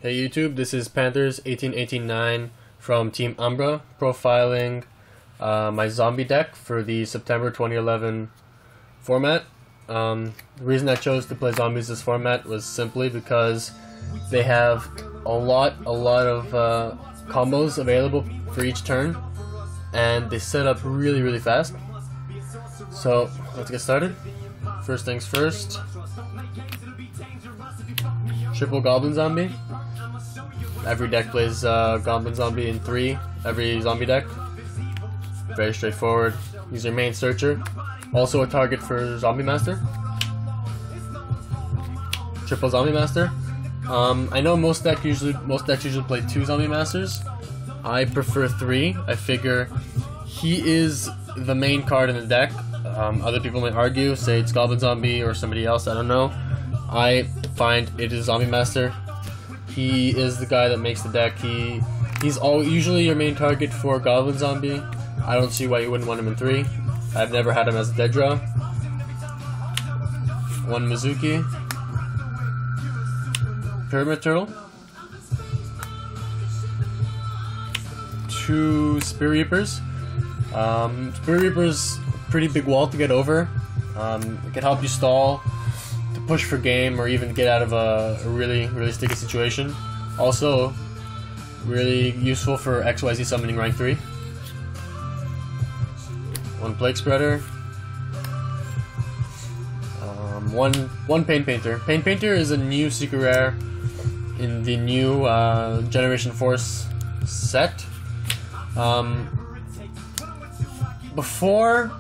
Hey YouTube, this is Panthers18889 from Team Umbra profiling my zombie deck for the September 2011 format. The reason I chose to play zombies this format was simply because they have a lot of combos available for each turn, and they set up really fast. So let's get started. First things first, triple Goblin Zombie. Every deck plays Goblin Zombie in 3, every zombie deck. Very straightforward. Use your main searcher. Also a target for Zombie Master. Triple Zombie Master. I know most decks usually play 2 Zombie Masters. I prefer 3. I figure he is the main card in the deck. Other people might argue, say it's Goblin Zombie or somebody else, I don't know. I find it is Zombie Master. He is the guy that makes the deck. He's usually your main target for Goblin Zombie. I don't see why you wouldn't want him in 3. I've never had him as a dead draw. 1 Mizuki. Pyramid Turtle. 2 Spear Reapers. Spear Reapers, pretty big wall to get over. It can help you stall, to push for game, or even get out of a really sticky situation. Also, really useful for XYZ summoning rank 3. 1 Plague Spreader. 1 Pain Painter. Pain Painter is a new secret rare in the new Generation Force set. Before,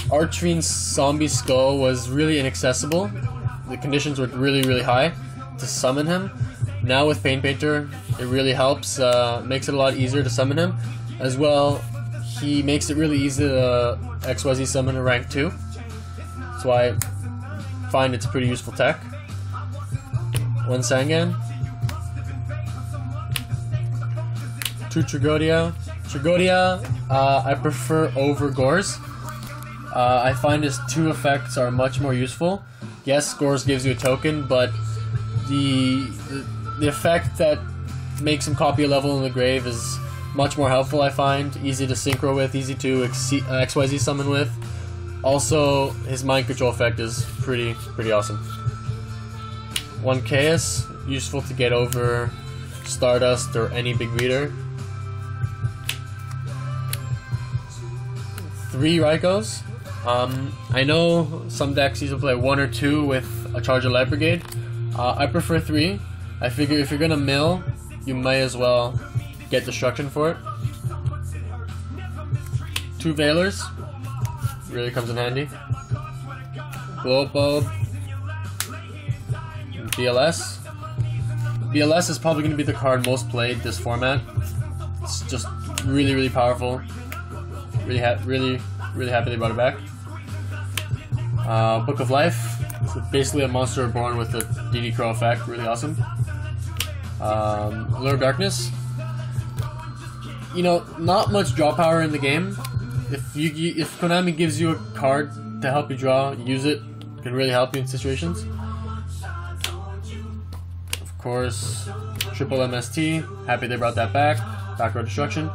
Archfiend's Zombie Skull was really inaccessible. The conditions were really high to summon him. Now with Pain Painter, it really helps, makes it a lot easier to summon him. As well, he makes it really easy to XYZ summon a rank 2. That's why I find it's a pretty useful tech. 1 Sangan. 2 Tragodia. Tragodia, I prefer over Gores. I find his 2 effects are much more useful. Yes, Gores gives you a token, but the effect that makes him copy a level in the grave is much more helpful, I find. Easy to synchro with, easy to XYZ summon with. Also, his mind control effect is pretty awesome. 1 Chaos, useful to get over Stardust or any big reader. 3 Raikos. I know some decks usually play 1 or 2 with a Charger Light Brigade. I prefer 3. I figure if you're gonna mill, you might as well get destruction for it. 2 Veilers. Really comes in handy. Blow Up Bulb. BLS. BLS is probably gonna be the card most played this format. It's just really powerful. Really happy they brought it back. Book of Life. So basically a monster reborn with a DD Crow effect. Really awesome. Lure of Darkness. You know, not much draw power in the game. If Konami gives you a card to help you draw, use it. It can really help you in situations. Of course, triple MST. Happy they brought that back. Back row destruction.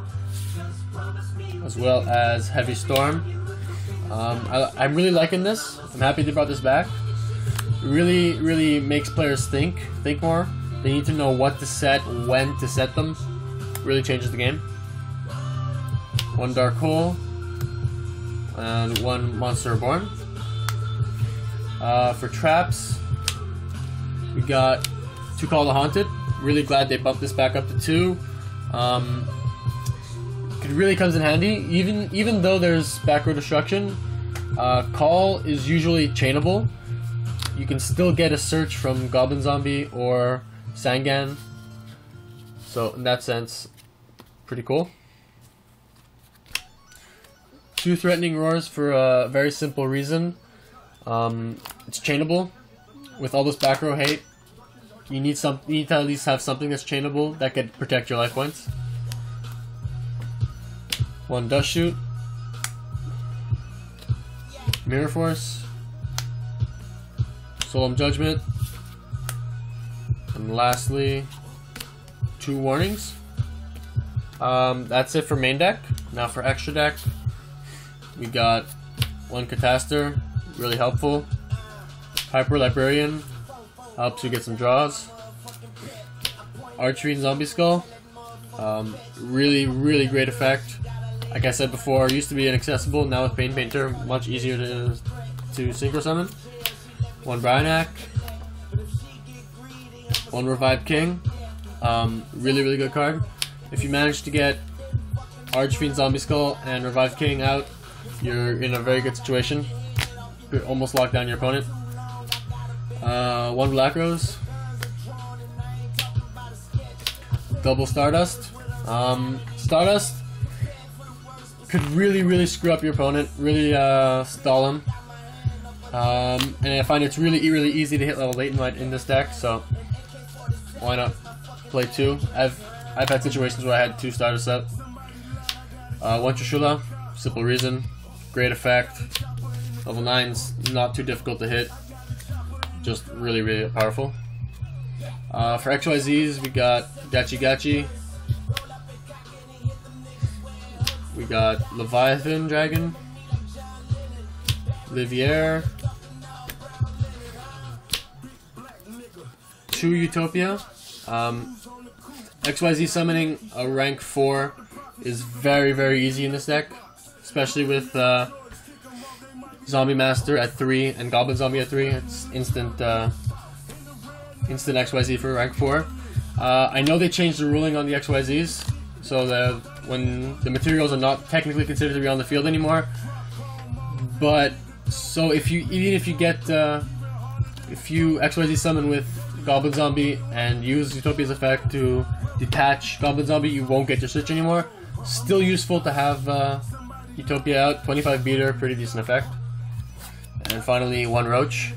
As well as Heavy Storm. I'm really liking this. I'm happy they brought this back. It really makes players think more. They need to know what to set, when to set them. Really changes the game. 1 Dark Hole and 1 Monster Reborn. For traps, we got 2 Call the Haunted. Really glad they bumped this back up to 2. It really comes in handy, even though there's back row destruction. Call is usually chainable. You can still get a search from Goblin Zombie or Sangan. So in that sense, pretty cool. 2 Threatening Roars for a very simple reason. It's chainable. With all this back row hate, you need to at least have something that's chainable that could protect your life points. 1 Dust Shoot. Mirror Force. Solemn Judgment. And lastly, 2 warnings. That's it for main deck. Now for extra deck, we got 1 Catastor, really helpful. Hyper Librarian, helps you get some draws. Archfiend Zombie Skull, really great effect. Like I said before, it used to be inaccessible, now with Pain Painter, much easier to synchro summon. 1 Bryonak, 1 Revive King, really good card. If you manage to get Archfiend Zombie Skull and Revive King out, you're in a very good situation. You could almost lock down your opponent. 1 Black Rose, double Stardust. Stardust could really screw up your opponent, really stall him. And I find it's really easy to hit level late in this deck, so why not play 2? I've had situations where I had 2 Stardust up. 1 Trishula, simple reason, great effect. Level 9's not too difficult to hit, just really powerful. For XYZs, we got Gachi, we got Leviathan Dragon, Livier, 2 Utopia. XYZ summoning a rank 4 is very easy in this deck, especially with Zombie Master at 3 and Goblin Zombie at 3. It's instant XYZ for rank 4. I know they changed the ruling on the XYZs, so when the materials are not technically considered to be on the field anymore. But so if you get if you XYZ summon with Goblin Zombie and use Utopia's effect to detach Goblin Zombie, you won't get your switch anymore. Still useful to have Utopia out. 25 beater, pretty decent effect. And finally, 1 Roach.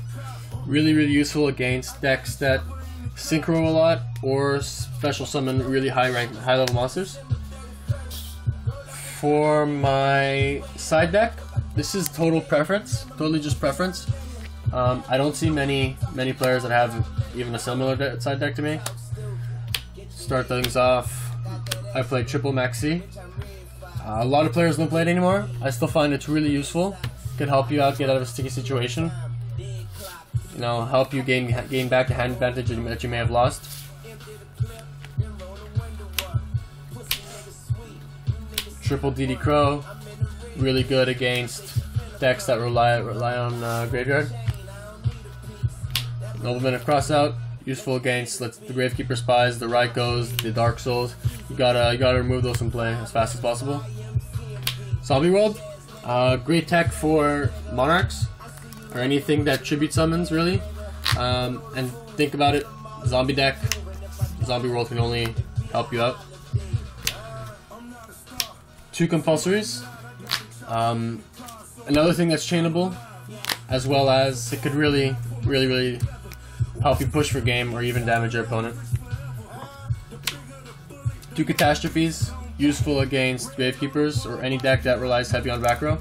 Really useful against decks that synchro a lot or special summon really high level monsters. For my side deck, this is totally just preference. I don't see many players that have even a similar side deck to me. Start things off, I play triple Maxi. A lot of players don't play it anymore. I still find it's really useful. Can help you out, get out of a sticky situation. You know, help you gain back a hand advantage that you may have lost. Triple DD Crow, really good against decks that rely on graveyard. Nobleman of Crossout, useful against the Gravekeeper Spies, the Raikos, the Dark Souls. You gotta remove those from play as fast as possible. Zombie World, great tech for Monarchs or anything that tribute summons really. And think about it, zombie deck, Zombie World can only help you out. 2 Compulsories. Another thing that's chainable, as well as it could really help you push for game or even damage your opponent. 2 Catastrophes, useful against Gravekeepers or any deck that relies heavy on back row.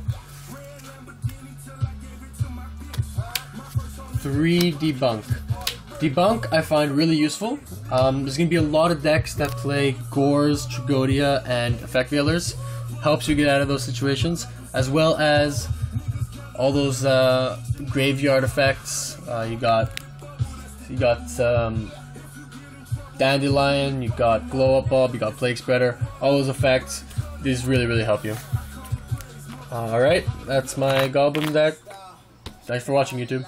3 Debunk. Debunk I find really useful. There's going to be a lot of decks that play Gores, Tragodia, and Effect Veilers. Helps you get out of those situations, as well as all those graveyard effects. You got Dandelion, you got Glow Up Bulb, you got Plague Spreader. All those effects, these really help you. Alright, that's my Goblin deck. Thanks for watching, YouTube.